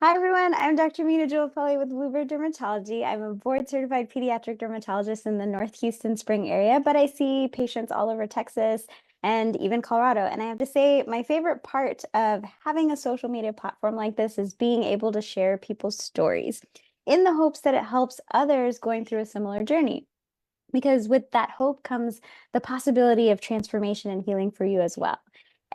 Hi, everyone. I'm Dr. Mina Jewel-Pelley with Bluebird Dermatology. I'm a board-certified pediatric dermatologist in the North Houston Spring area, but I see patients all over Texas and even Colorado. And I have to say, my favorite part of having a social media platform like this is being able to share people's stories in the hopes that it helps others going through a similar journey. Because with that hope comes the possibility of transformation and healing for you as well.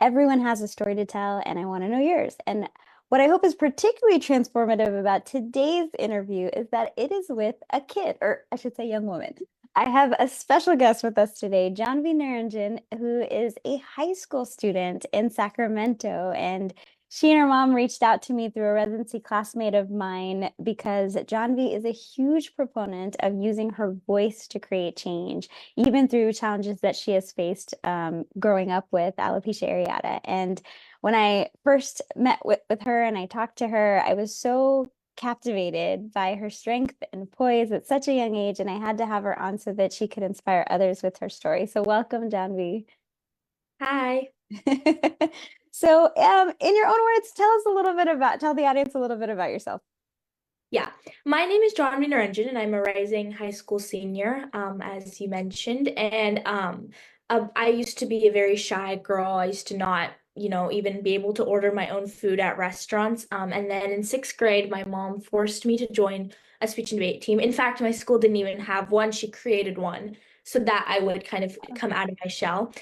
Everyone has a story to tell, and I want to know yours. And what I hope is particularly transformative about today's interview is that it is with a kid, or I should say, young woman. I have a special guest with us today, Janvi Niranjan, who is a high school student in Sacramento. And she and her mom reached out to me through a residency classmate of mine because Janvi is a huge proponent of using her voice to create change, even through challenges that she has faced growing up with alopecia areata. And when I first met with her and I talked to her, I was so captivated by her strength and poise at such a young age, and I had to have her on so that she could inspire others with her story. So welcome, Janvi. Hi. So, in your own words, tell the audience a little bit about yourself. Yeah, my name is Janvi Niranjan, and I'm a rising high school senior, as you mentioned. I used to be a very shy girl. I used to not, even be able to order my own food at restaurants. And then in sixth grade, my mom forced me to join a speech and debate team. In fact, my school didn't even have one. She created one so that I would kind of come out of my shell.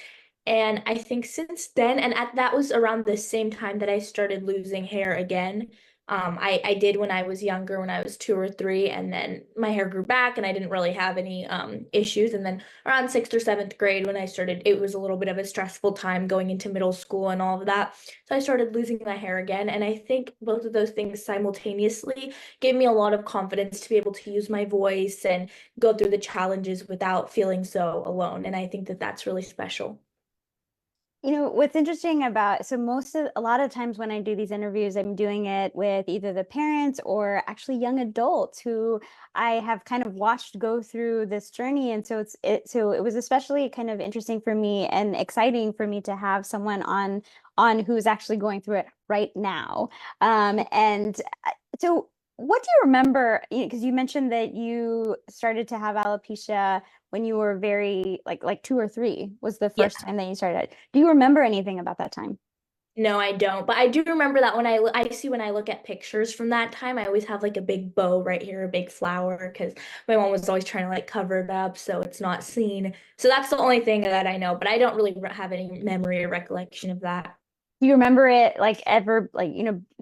And I think since then, that was around the same time that I started losing hair again. I did when I was younger, when I was 2 or 3, and then my hair grew back and I didn't really have any issues. And then around sixth or seventh grade, when I started, it was a little bit of a stressful time going into middle school and all of that. So I started losing my hair again. And I think both of those things simultaneously gave me a lot of confidence to be able to use my voice and go through the challenges without feeling so alone. And I think that that's really special. What's interesting about a lot of times when I do these interviews, I'm doing it with either the parents or actually young adults who I have kind of watched go through this journey. And so it was especially kind of interesting for me and exciting for me to have someone on who's actually going through it right now. And so what do you remember? Because you mentioned that you started to have alopecia when you were very like 2 or 3 was the Yeah. first time that you started. Do you remember anything about that time? No, I don't. But I do remember that I see when I look at pictures from that time, I always have like a big bow right here, a big flower, because my mom was always trying to like cover it up so it's not seen. So that's the only thing that I know, but I don't really have any memory or recollection of that. Do you remember it like ever like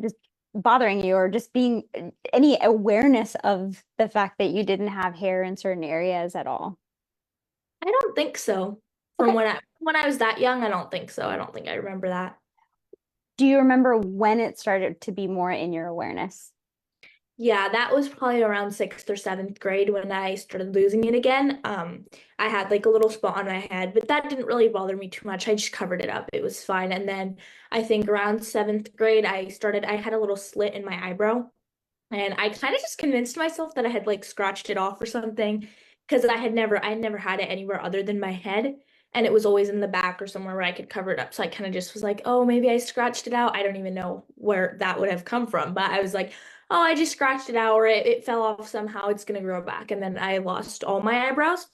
just bothering you or just being any awareness of the fact that you didn't have hair in certain areas at all? I don't think so. Okay. When I was that young, I don't think so. I don't think I remember that. Do you remember when it started to be more in your awareness? Yeah, that was probably around sixth or seventh grade when I started losing it again. I had like a little spot on my head, but that didn't really bother me too much. I just covered it up. It was fine. And then I think around seventh grade, I had a little slit in my eyebrow. And I kind of just convinced myself that I had like scratched it off or something because I never had it anywhere other than my head. And it was always in the back or somewhere where I could cover it up. So I kind of just was like, oh, maybe I scratched it out. I don't even know where that would have come from. But I was like, oh, I just scratched it out or it fell off somehow. It's going to grow back. And then I lost all my eyebrows.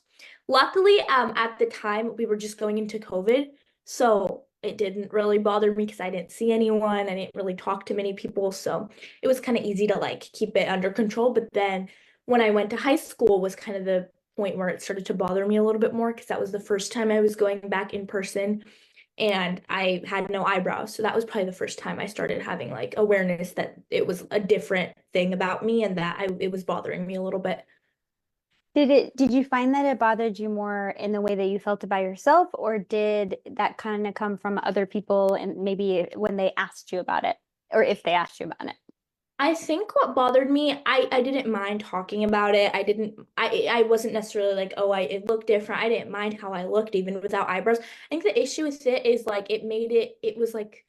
Luckily, at the time, we were just going into COVID. So it didn't really bother me because I didn't see anyone. I didn't really talk to many people. So it was kind of easy to like keep it under control. But then when I went to high school was kind of the point where it started to bother me a little bit more because that was the first time I was going back in person and I had no eyebrows. So that was probably the first time I started having like awareness that it was a different thing about me and that it was bothering me a little bit. Did you find that it bothered you more in the way that you felt about yourself, or did that kind of come from other people and maybe when they asked you about it, or if they asked you about it? I think what bothered me, I didn't mind talking about it. I wasn't necessarily like, oh, it looked different. I didn't mind how I looked even without eyebrows. I think the issue with it is like it was like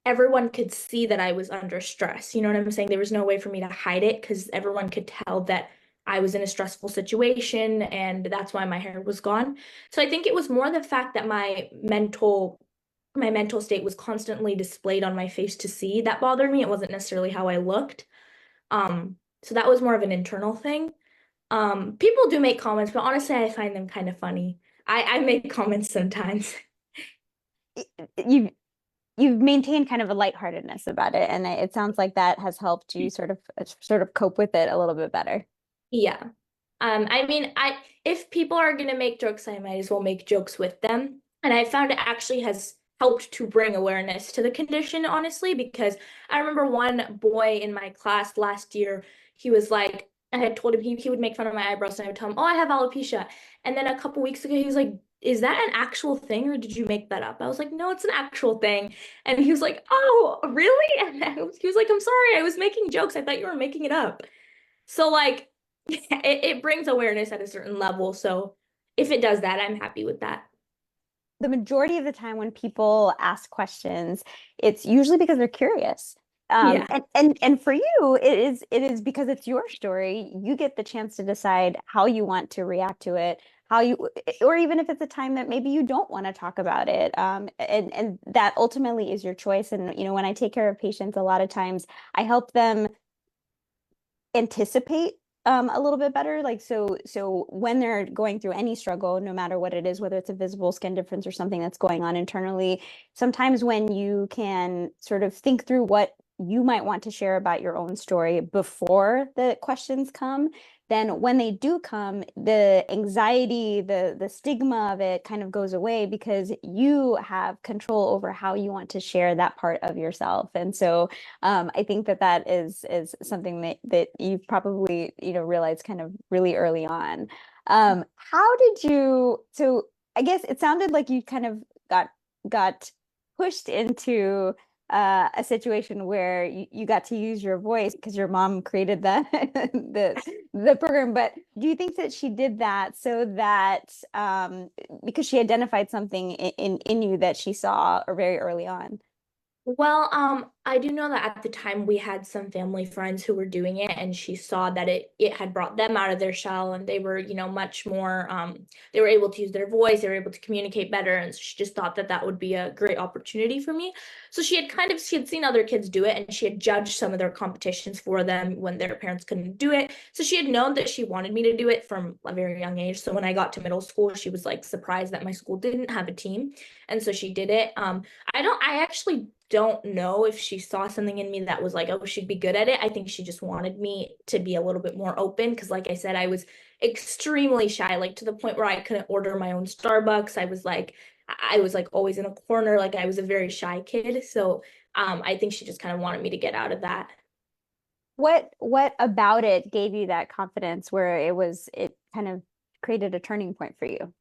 everyone could see that I was under stress. You know what I'm saying? There was no way for me to hide it because everyone could tell that I was in a stressful situation and that's why my hair was gone. So I think it was more the fact that my mental state was constantly displayed on my face to see that bothered me. It wasn't necessarily how I looked. So that was more of an internal thing. People do make comments, but honestly, I find them kind of funny. I make comments sometimes. You've you've maintained kind of a lightheartedness about it, and it sounds like that has helped you sort of cope with it a little bit better. Yeah. I mean, if people are gonna make jokes, I might as well make jokes with them. And I found it actually has helped to bring awareness to the condition, honestly, because I remember one boy in my class last year, he was like, I had told him he would make fun of my eyebrows, and I would tell him, oh, I have alopecia. And then a couple weeks ago, he was like, is that an actual thing or did you make that up? I was like, no, it's an actual thing. And he was like, oh, really? And he was like, I'm sorry, I was making jokes. I thought you were making it up. So like it brings awareness at a certain level. So if it does that, I'm happy with that. The majority of the time when people ask questions, it's usually because they're curious. Yeah. And for you, it is because it's your story. You get the chance to decide how you want to react to it, how you, or even if it's a time that maybe you don't want to talk about it. And that ultimately is your choice. And when I take care of patients, a lot of times I help them anticipate a little bit better. Like so when they're going through any struggle, no matter what it is, whether it's a visible skin difference or something that's going on internally, sometimes when you can sort of think through what you might want to share about your own story before the questions come, then when they do come, the anxiety, the stigma of it kind of goes away because you have control over how you want to share that part of yourself. And so I think that is something that you've probably realized kind of really early on. How did you? So I guess it sounded like you kind of got pushed into a situation where you got to use your voice because your mom created the program. But do you think that she did that so that because she identified something in you that she saw or very early on? Well, I do know that at the time we had some family friends who were doing it, and she saw that it had brought them out of their shell, and they were, much more they were able to use their voice, they were able to communicate better, and so she just thought that that would be a great opportunity for me. So she had seen other kids do it, and she had judged some of their competitions for them when their parents couldn't do it. So she had known that she wanted me to do it from a very young age. So when I got to middle school, she was like surprised that my school didn't have a team, and so she did it. I actually don't know if she saw something in me that was like, oh, she'd be good at it. I think she just wanted me to be a little bit more open because, like I said, I was extremely shy, like to the point where I couldn't order my own Starbucks. I was like always in a corner, like I was a very shy kid. So I think she just kind of wanted me to get out of that. What about it gave you that confidence where it kind of created a turning point for you?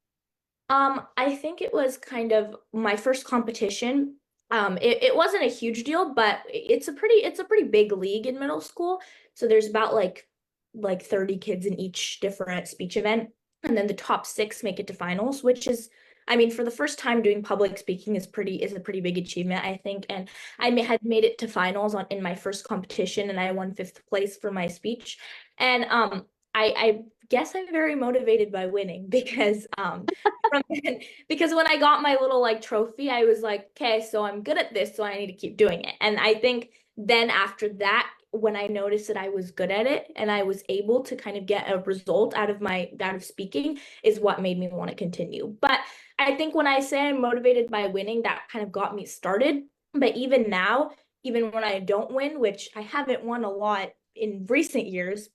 I think it was kind of my first competition. It wasn't a huge deal, but it's a pretty big league in middle school. So there's about like 30 kids in each different speech event, and then the top six make it to finals, which is, I mean, for the first time doing public speaking is a pretty big achievement, I think. And had made it to finals in my first competition, and I won fifth place for my speech. And I guess I'm very motivated by winning because from because when I got my little like trophy, I was like, okay, so I'm good at this, so I need to keep doing it. And I think then after that, when I noticed that I was good at it and I was able to kind of get a result out of speaking is what made me want to continue. But I think when I say I'm motivated by winning, that kind of got me started. But even now, even when I don't win, which I haven't won a lot in recent years,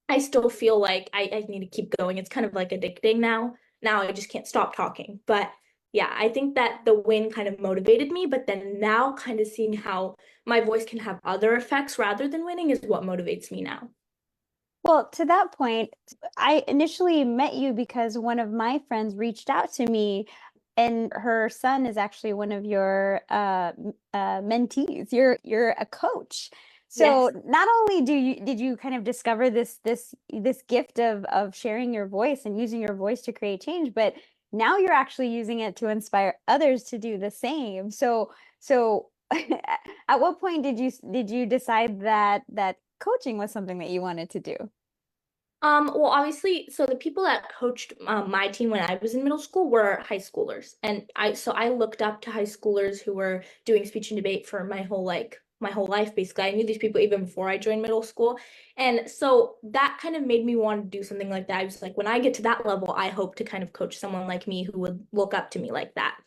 I still feel like I need to keep going. It's kind of like addicting now. Now I just can't stop talking. But yeah, I think that the win kind of motivated me, but then now kind of seeing how my voice can have other effects rather than winning is what motivates me now. Well, to that point, I initially met you because one of my friends reached out to me, and her son is actually one of your mentees. You're a coach. So Yes. not only did you kind of discover this gift of sharing your voice and using your voice to create change, but now you're actually using it to inspire others to do the same. So at what point did you decide that coaching was something that you wanted to do? Well, obviously, so the people that coached my team when I was in middle school were high schoolers, and I looked up to high schoolers who were doing speech and debate for my whole like my whole life, basically. I knew these people even before I joined middle school. And so that kind of made me want to do something like that. I was like, when I get to that level, I hope to kind of coach someone like me who would look up to me like that.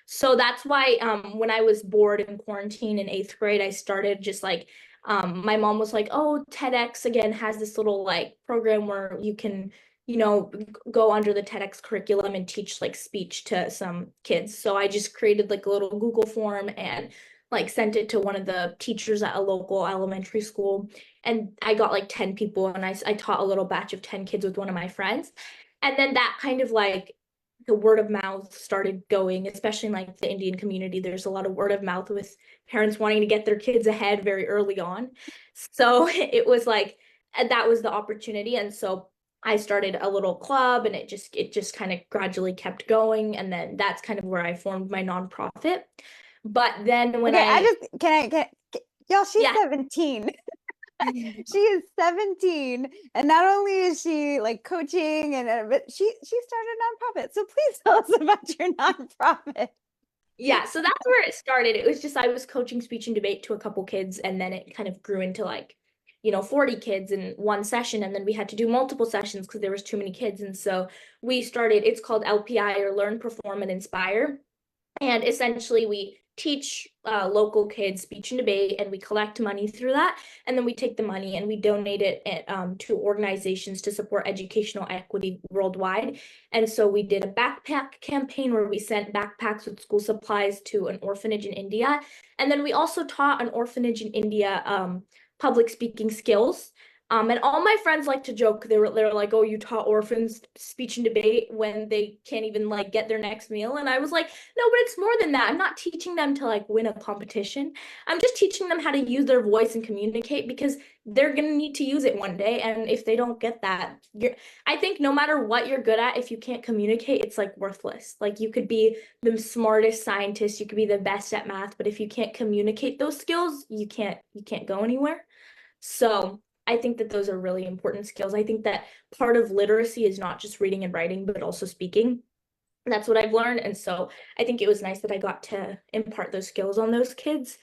So that's why when I was bored in quarantine in 8th grade, I started just like my mom was like, oh, TEDx again has this little like program where you can, go under the TEDx curriculum and teach like speech to some kids. So I just created like a little Google form and like sent it to one of the teachers at a local elementary school. And I got like 10 people, and I taught a little batch of 10 kids with one of my friends. And then that kind of like the word of mouth started going, especially in like the Indian community. There's a lot of word of mouth with parents wanting to get their kids ahead very early on. So it was like that was the opportunity. And so I started a little club, and it just kind of gradually kept going. And then that's kind of where I formed my nonprofit. But then when Okay, I I just y'all, she's yeah. 17. She is 17, and not only is she like coaching but she started a nonprofit. So please tell us about your nonprofit. Yeah, so that's where it started. It was just I was coaching speech and debate to a couple kids, and then it kind of grew into like, 40 kids in one session, and then we had to do multiple sessions because there was too many kids. And so we started, it's called LPI, or Learn, Perform, and Inspire. And essentially, we teach local kids speech and debate, and we collect money through that. And then we take the money and we donate it to organizations to support educational equity worldwide. And so we did a backpack campaign where we sent backpacks with school supplies to an orphanage in India. And then we also taught an orphanage in India public speaking skills. And all my friends like to joke. They're like, "Oh, you taught orphans speech and debate when they can't even like get their next meal." And I was like, "No, but it's more than that. I'm not teaching them to like win a competition. I'm just teaching them how to use their voice and communicate, because they're gonna need to use it one day. And if they don't get that, I think no matter what you're good at, if you can't communicate, it's like worthless. Like you could be the smartest scientist, you could be the best at math, but if you can't communicate those skills, you can't go anywhere. So I think that those are really important skills. I think that part of literacy is not just reading and writing, but also speaking. That's what I've learned. And so I think it was nice that I got to impart those skills on those kids.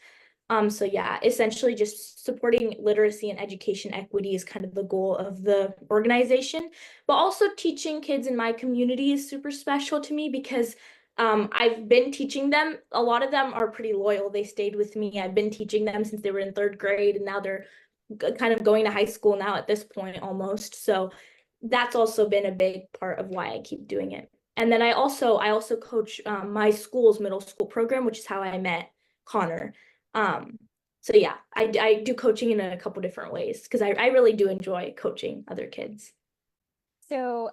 So yeah, essentially just supporting literacy and education equity is kind of the goal of the organization. But also teaching kids in my community is super special to me, because I've been teaching them. A lot of them are pretty loyal. They stayed with me. I've been teaching them since they were in 3rd grade, and now they're kind of going to high school now at this point almost. So that's also been a big part of why I keep doing it. And then I also coach my school's middle school program, which is how I met Connor. Um, so yeah, I do coaching in a couple different ways, because I really do enjoy coaching other kids. So,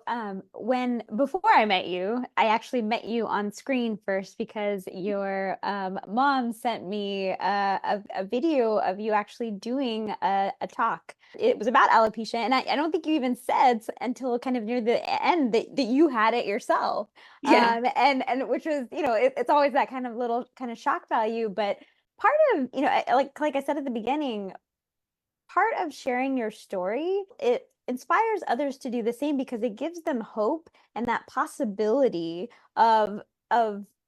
before I met you, I actually met you on screen first because your mom sent me a video of you actually doing a talk. It was about alopecia, and I don't think you even said until kind of near the end that you had it yourself. Yeah. And which was, it's always that kind of little kind of shock value, but part of, like I said at the beginning, part of sharing your story, it inspires others to do the same because it gives them hope and that possibility of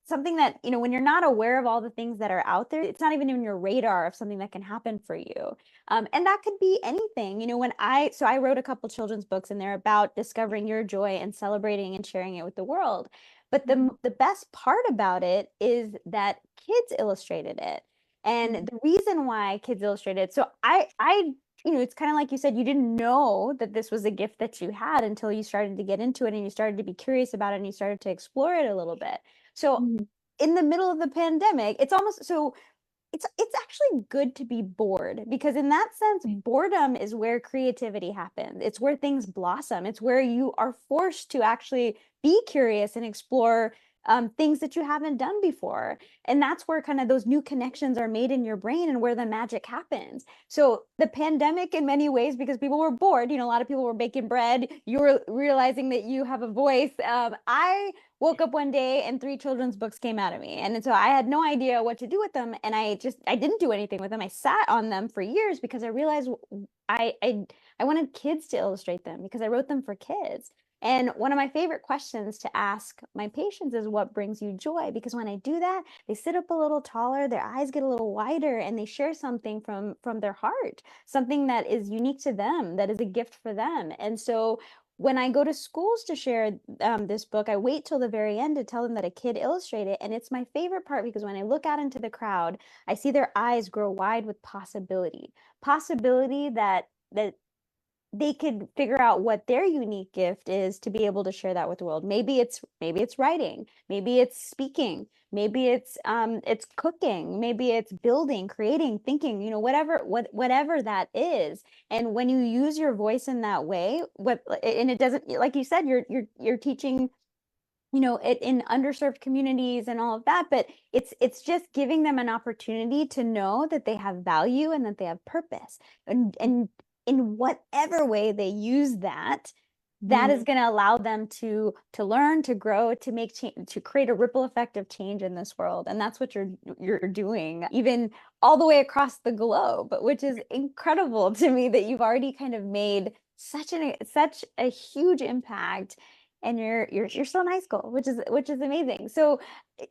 something that, when you're not aware of all the things that are out there, it's not even in your radar of something that can happen for you. And that could be anything. I wrote a couple children's books, and they're about discovering your joy and celebrating and sharing it with the world. But the best part about it is that kids illustrated it. And the reason why Kids Illustrated, so it's kind of like you said, you didn't know that this was a gift that you had until you started to get into it and you started to be curious about it and you started to explore it a little bit. So Mhm. in the middle of the pandemic, it's actually good to be bored, because in that sense, boredom is where creativity happens. It's where things blossom. It's where you are forced to actually be curious and explore things that you haven't done before. And that's where kind of those new connections are made in your brain and where the magic happens. So the pandemic, in many ways, because people were bored, a lot of people were baking bread, you were realizing that you have a voice. I woke up one day and 3 children's books came out of me. And so I had no idea what to do with them. And I didn't do anything with them. I sat on them for years because I realized I wanted kids to illustrate them because I wrote them for kids. And one of my favorite questions to ask my patients is, what brings you joy? Because when I do that, they sit up a little taller, their eyes get a little wider, and they share something from their heart, something that is unique to them, that is a gift for them. And so when I go to schools to share this book, I wait till the very end to tell them that a kid illustrated it. And it's my favorite part because when I look out into the crowd, I see their eyes grow wide with possibility that they could figure out what their unique gift is to be able to share that with the world. Maybe it's writing, maybe it's speaking, maybe it's cooking, maybe it's building, creating, thinking, whatever that is. And when you use your voice in that way, and it doesn't, like you said, you're teaching, it in underserved communities and all of that, but it's just giving them an opportunity to know that they have value and that they have purpose, and in whatever way they use that, that is going to allow them to learn, to grow, to make change, to create a ripple effect of change in this world. And that's what you're doing, even all the way across the globe, which is incredible to me that you've already kind of made such a huge impact, and you're still in high school, which is amazing. So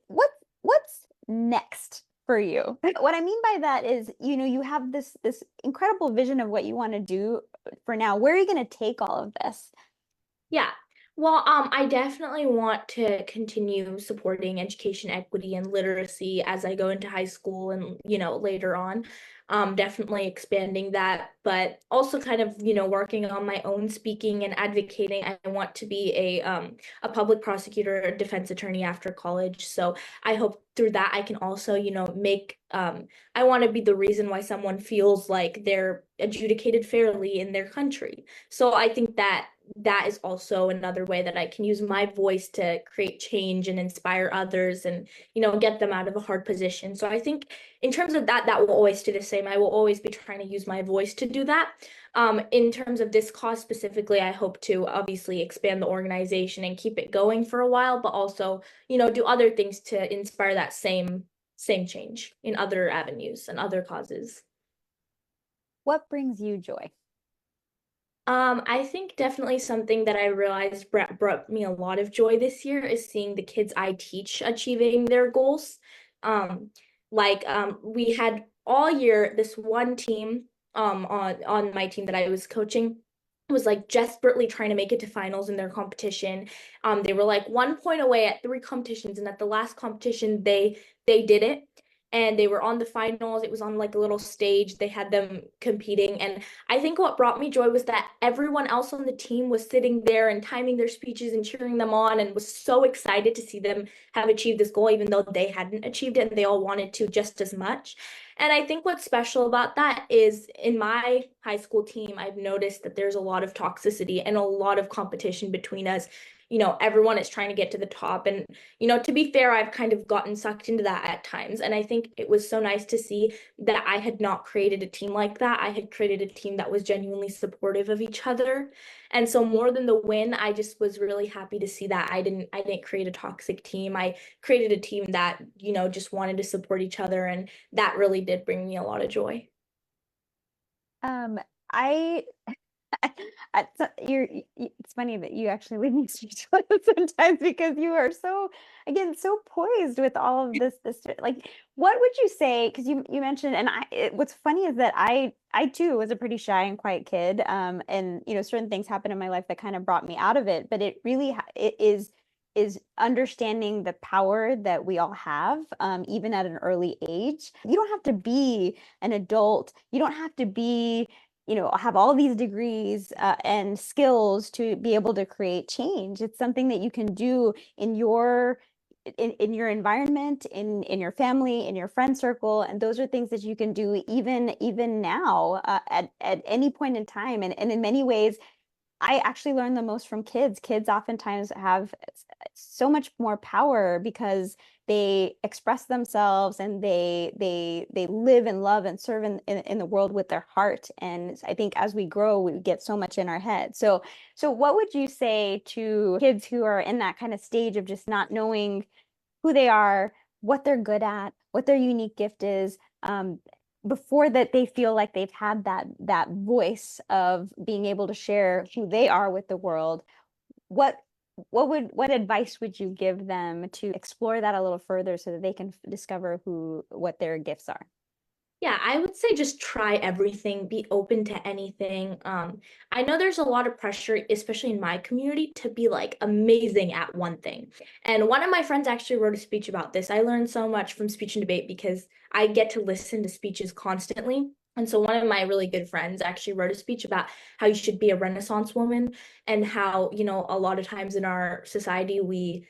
what's next for you? What I mean by that is, you have this incredible vision of what you want to do for now. Where are you going to take all of this? Yeah. Well, I definitely want to continue supporting education equity and literacy as I go into high school and, later on. Definitely expanding that, but also kind of, working on my own speaking and advocating. I want to be a public prosecutor, a defense attorney after college. So I hope through that I can also, make I want to be the reason why someone feels like they're adjudicated fairly in their country. So I think that is also another way that I can use my voice to create change and inspire others and, get them out of a hard position. So I think in terms of that, that will always stay the same. I will always be trying to use my voice to do that. In terms of this cause specifically, I hope to obviously expand the organization and keep it going for a while, but also, do other things to inspire that same change in other avenues and other causes. What brings you joy? I think definitely something that I realized brought me a lot of joy this year is seeing the kids I teach achieving their goals. Um, we had all year this one team on my team that I was coaching was like desperately trying to make it to finals in their competition. They were like 1 point away at 3 competitions, and at the last competition they did it. And they were on the finals. It was on like a little stage. They had them competing. And I think what brought me joy was that everyone else on the team was sitting there and timing their speeches and cheering them on and was so excited to see them have achieved this goal, even though they hadn't achieved it and they all wanted to just as much. And I think what's special about that is in my high school team, I've noticed that there's a lot of toxicity and a lot of competition between us. Everyone is trying to get to the top. And, to be fair, I've kind of gotten sucked into that at times. And I think it was so nice to see that I had not created a team like that. I had created a team that was genuinely supportive of each other. And so more than the win, I just was really happy to see that I didn't create a toxic team. I created a team that, just wanted to support each other. And that really did bring me a lot of joy. I it's funny that you actually leave me speechless sometimes, because you are so, again, so poised with all of this, like, what would you say? Because you mentioned, and what's funny is that I too was a pretty shy and quiet kid, and certain things happened in my life that kind of brought me out of it, but it really it is understanding the power that we all have, even at an early age. You don't have to be an adult, you don't have to be, have all these degrees and skills to be able to create change. It's something that you can do in your environment, in your family, in your friend circle, and those are things that you can do even now, at any point in time. And in many ways, I actually learn the most from kids. Kids oftentimes have so much more power because they express themselves, and they live and love and serve in the world with their heart. And I think as we grow, we get so much in our head. So what would you say to kids who are in that kind of stage of just not knowing who they are, what they're good at, what their unique gift is, before that they feel like they've had that voice of being able to share who they are with the world? what advice would you give them to explore that a little further so that they can discover what their gifts are? Yeah, I would say just try everything, be open to anything. I know there's a lot of pressure, especially in my community, to be like amazing at one thing. And one of my friends actually wrote a speech about this. I learned so much from speech and debate because I get to listen to speeches constantly. And so one of my really good friends actually wrote a speech about how you should be a Renaissance woman and how, a lot of times in our society we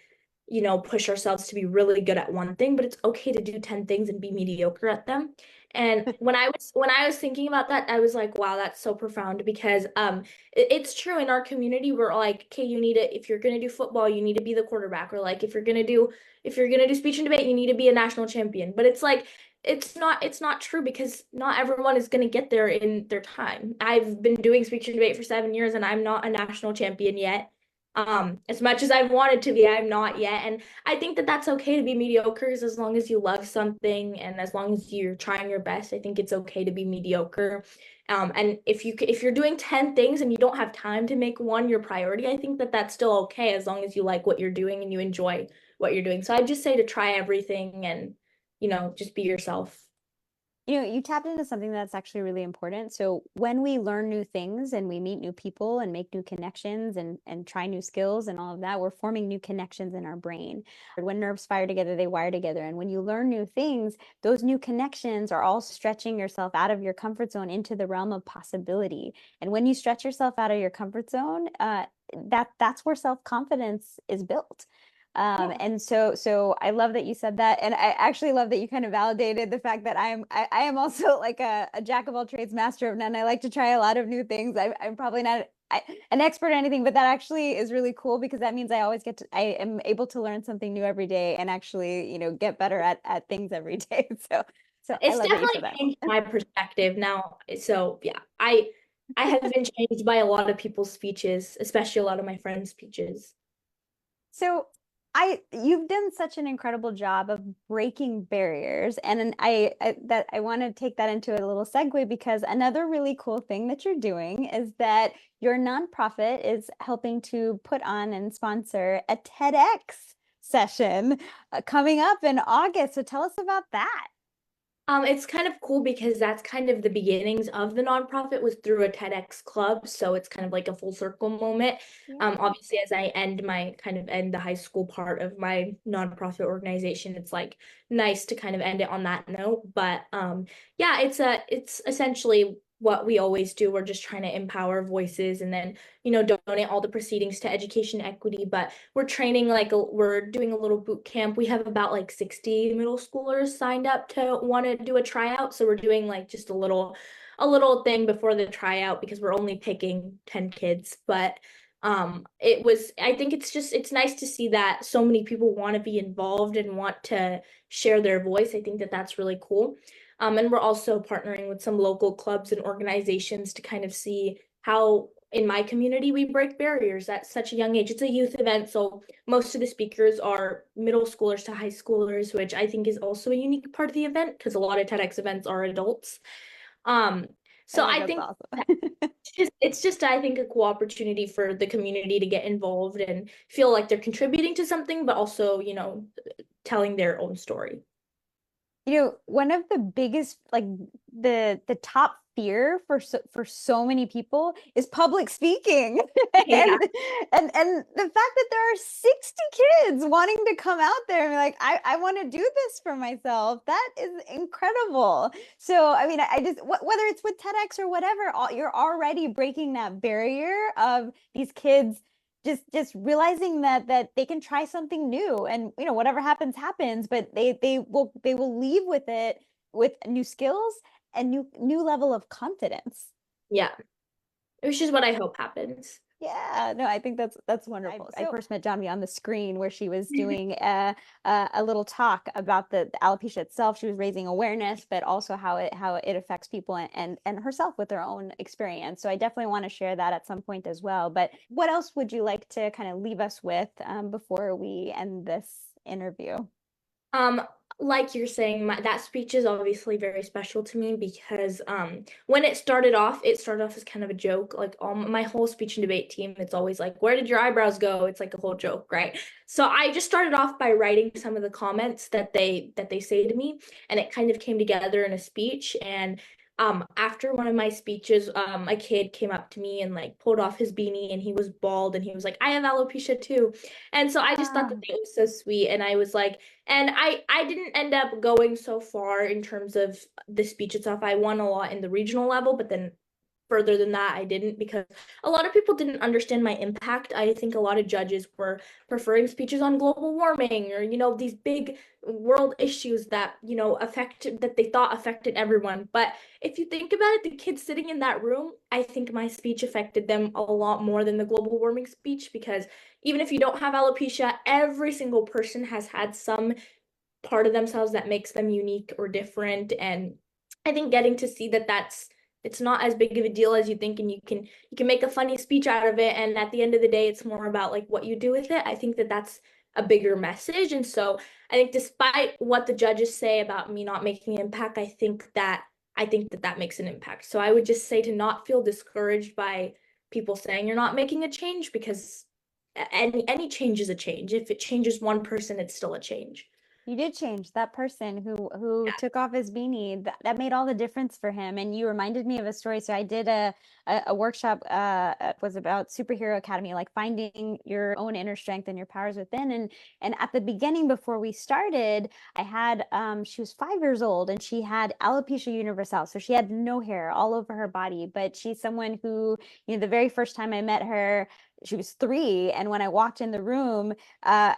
push ourselves to be really good at one thing, but it's okay to do 10 things and be mediocre at them. And when I was thinking about that, I was like, wow, that's so profound because it's true in our community. We're like, okay, if you're gonna do football, you need to be the quarterback, or like if you're gonna do speech and debate, you need to be a national champion. But it's like it's not true because not everyone is gonna get there in their time. I've been doing speech and debate for 7 years and I'm not a national champion yet. As much as I've wanted to be, I'm not yet. And I think that that's okay to be mediocre as long as you love something and as long as you're trying your best. I think it's okay to be mediocre. And if you're doing 10 things and you don't have time to make one your priority, I think that that's still okay as long as you like what you're doing and you enjoy what you're doing. So I'd just say to try everything and, just be yourself. You tapped into something that's actually really important. So when we learn new things and we meet new people and make new connections and try new skills and all of that, we're forming new connections in our brain. When nerves fire together, they wire together. And when you learn new things, those new connections are all stretching yourself out of your comfort zone into the realm of possibility. And when you stretch yourself out of your comfort zone, that's where self-confidence is built. Yeah. And so I love that you said that. And I actually love that you kind of validated the fact that I am also like a jack of all trades, master of none. I like to try a lot of new things. I'm probably not an expert or anything, but that actually is really cool because that means I am able to learn something new every day and actually, get better at things every day. So I It's love that you definitely said that. changed my perspective now. So yeah, I have been changed by a lot of people's speeches, especially a lot of my friends' speeches. So you've done such an incredible job of breaking barriers, and I want to take that into a little segue because another really cool thing that you're doing is that your nonprofit is helping to put on and sponsor a TEDx session coming up in August. So tell us about that. It's kind of cool because that's kind of the beginnings of the nonprofit was through a TEDx club, so it's kind of like a full circle moment. Yeah. Obviously, as I end the high school part of my nonprofit organization, it's like nice to kind of end it on that note. But yeah, it's essentially what we always do. We're just trying to empower voices and then donate all the proceedings to education equity. But we're doing a little boot camp. We have about like 60 middle schoolers signed up to want to do a tryout. So we're doing like just a little thing before the tryout because we're only picking 10 kids. But I think it's nice to see that so many people want to be involved and want to share their voice. I think that that's really cool. And we're also partnering with some local clubs and organizations to kind of see how in my community we break barriers at such a young age. It's a youth event, so most of the speakers are middle schoolers to high schoolers, which I think is also a unique part of the event because a lot of TEDx events are adults. Um, I so think I that's think awesome. it's just I think a cool opportunity for the community to get involved and feel like they're contributing to something, but also, telling their own story. One of the biggest, like the top fear for so many people is public speaking. Yeah. and and the fact that there are 60 kids wanting to come out there and be like, I want to do this for myself. That is incredible. So, I mean, I just whether it's with TEDx or whatever, you're already breaking that barrier of these kids just realizing that they can try something new and whatever happens, but they will leave with it with new skills and new level of confidence. Yeah. Which is what I hope happens. Yeah, no, I think that's wonderful. I first met Janvi on the screen where she was doing a little talk about the alopecia itself. She was raising awareness, but also how it affects people and herself with their own experience. So I definitely want to share that at some point as well. But what else would you like to kind of leave us with before we end this interview? Um, Like you're saying, that speech is obviously very special to me because when it started off as kind of a joke. Like all my whole speech and debate team, it's always like, "Where did your eyebrows go?" It's like a whole joke, right? So I just started off by writing some of the comments that they say to me, and it kind of came together in a speech. And after one of my speeches, a kid came up to me and like pulled off his beanie, and he was bald, and he was like, "I have alopecia too." And so I just thought that Ah. that was so sweet, and I was like, and I didn't end up going so far in terms of the speech itself. I won a lot in the regional level, but then further than that, I didn't, because a lot of people didn't understand my impact. I think a lot of judges were preferring speeches on global warming, or these big world issues that that they thought affected everyone. But if you think about it, the kids sitting in that room, I think my speech affected them a lot more than the global warming speech, because even if you don't have alopecia, every single person has had some part of themselves that makes them unique or different. And I think getting to see that it's not as big of a deal as you think, and you can make a funny speech out of it, and at the end of the day it's more about like what you do with it. I think that that's a bigger message. And so I think, despite what the judges say about me not making an impact, I think that makes an impact. So I would just say to not feel discouraged by people saying you're not making a change, because any change is a change. If it changes one person, it's still a change. You did change that person who took off his beanie. That made all the difference for him. And you reminded me of a story. So I did a workshop it was about superhero academy, like finding your own inner strength and your powers within. And at the beginning, before we started, I had she was 5 years old and she had alopecia universalis. So she had no hair all over her body, but she's someone who, the very first time I met her, she was 3, and when I walked in the room, I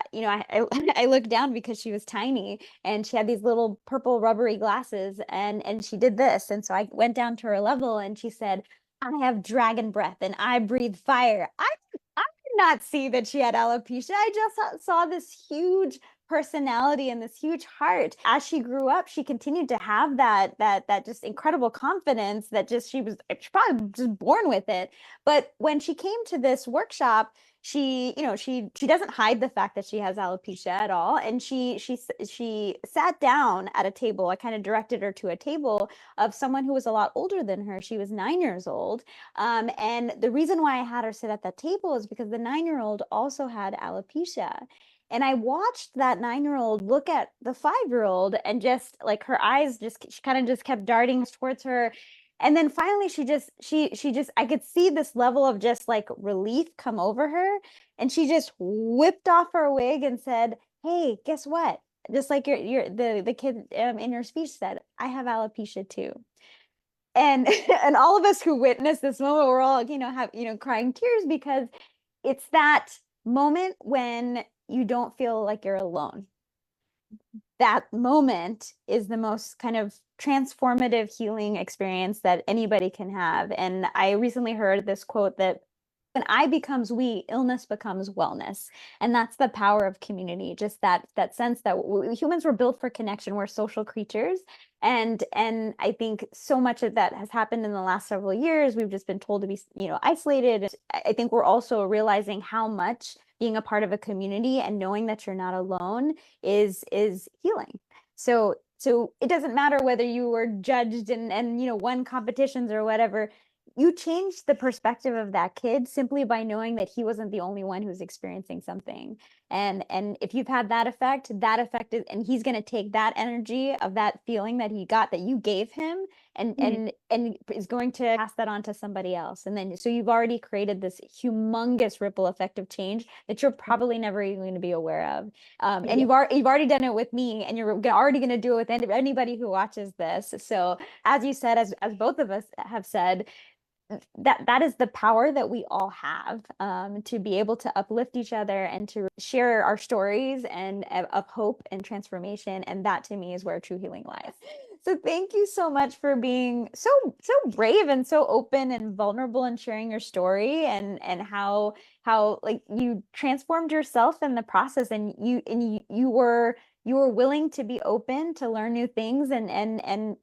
looked down because she was tiny and she had these little purple rubbery glasses, and she did this. And so I went down to her level and she said, "I have dragon breath and I breathe fire." I did not see that she had alopecia. I just saw this huge personality and this huge heart. As she grew up, she continued to have that just incredible confidence that just she probably just born with it. But when she came to this workshop, she doesn't hide the fact that she has alopecia at all, and she sat down at a table. I kind of directed her to a table of someone who was a lot older than her. She was 9 years old, and the reason why I had her sit at that table is because the 9 year old also had alopecia. And I watched that 9 year old look at the 5 year old, and just like her eyes she kind of just kept darting towards her. And then finally she just I could see this level of just like relief come over her. And she just whipped off her wig and said, "Hey, guess what? Just like the kid in your speech said, I have alopecia too." And and all of us who witnessed this moment, we're all have crying tears, because it's that moment when you don't feel like you're alone. That moment is the most kind of transformative healing experience that anybody can have. And I recently heard this quote that when I becomes we, illness becomes wellness. And that's the power of community. Just that sense that humans were built for connection. We're social creatures. And I think so much of that has happened in the last several years. We've just been told to be, isolated. I think we're also realizing how much being a part of a community and knowing that you're not alone is healing. So it doesn't matter whether you were judged and won competitions or whatever. You changed the perspective of that kid simply by knowing that he wasn't the only one who's experiencing something. And if you've had that effect is, and he's going to take that energy of that feeling that he got that you gave him, and Mhm. and is going to pass that on to somebody else. And then so you've already created this humongous ripple effect of change that you're probably never even going to be aware of. And Yeah. you've already done it with me, and you're already going to do it with anybody who watches this. So as you said, as both of us have said, that is the power that we all have, to be able to uplift each other and to share our stories and of hope and transformation. And that to me is where true healing lies. So thank you so much for being so brave and so open and vulnerable and sharing your story, and how like you transformed yourself in the process, and you were willing to be open to learn new things, and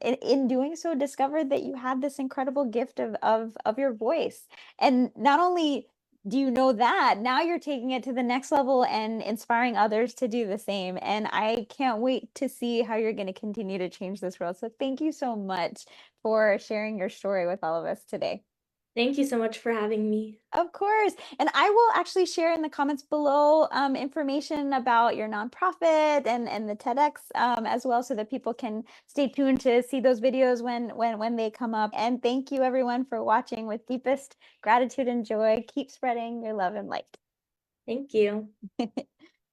in doing so discovered that you had this incredible gift of your voice. And not only do you know that now you're taking it to the next level and inspiring others to do the same. And I can't wait to see how you're going to continue to change this world. So thank you so much for sharing your story with all of us today. Thank you so much for having me. Of course. And I will actually share in the comments below information about your nonprofit and the TEDx as well, so that people can stay tuned to see those videos when they come up. And thank you everyone for watching. With deepest gratitude and joy, keep spreading your love and light. Thank you.